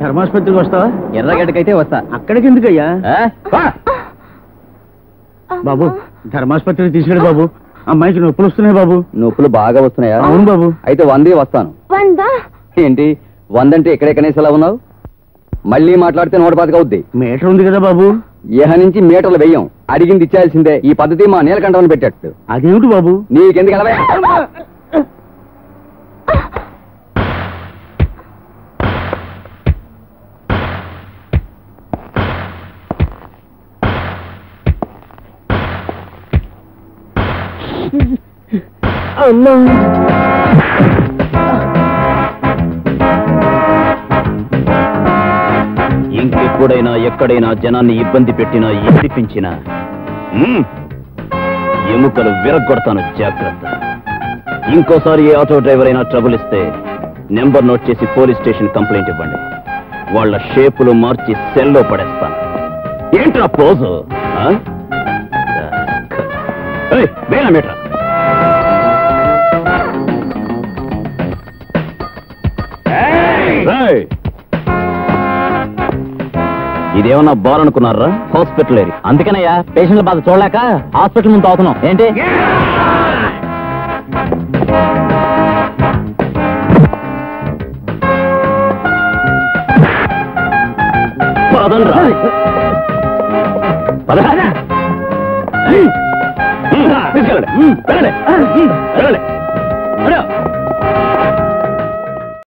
ధర్మాసుపత్రికి వస్తావా? ఎర్రగడ్డకైతే వస్తా. అక్కడికి ఎందుకయ్యా? బాబు ధర్మాసుపత్రికి తీసుకెళ్ళి బాబు. అమ్మాయికి నొప్పులు వస్తున్నాయి బాబు. నొప్పులు బాగా వస్తున్నాయా? అవును బాబు. అయితే 100 వస్తాను. ఏంటి 100 అంటే ఎక్కడే కనేసేలా ఉన్నావు? మళ్ళీ మాట్లాడితే 110 అవుద్ది. మీటర్ ఉంది కదా బాబు. ఇహ నుంచి మీటర్లు వెయ్యం, అడిగింది ఇచ్చేయాల్సిందే. ఈ పద్ధతి మా నీలకంఠమని పెట్టాడు. అదేమిటి బాబు? నీకెందుకు అలా? ఇంకెప్పుడైనా ఎక్కడైనా జనాన్ని ఇబ్బంది పెట్టినా ఎదిపించినా ఎముకలు విరగొడతాను, జాగ్రత్త. ఇంకోసారి ఏ ఆటో డ్రైవర్ అయినా ట్రబుల్ ఇస్తే నెంబర్ నోట్ చేసి పోలీస్ స్టేషన్ కంప్లైంట్ ఇవ్వండి. వాళ్ళ షేపులు మార్చి సెల్లో పడేస్తాను. ఏంట్రా పోజు? మీటర్ ఇదేమన్నా బార్ అనుకున్నారా? హాస్పిటల్ ఏరి. అందుకనయ్యా పేషెంట్ల బాధ చూడలేక హాస్పిటల్ ముందు అవుతున్నాం. ఏంటి తీసుకెళ్ళండి. వెళ్ళండి.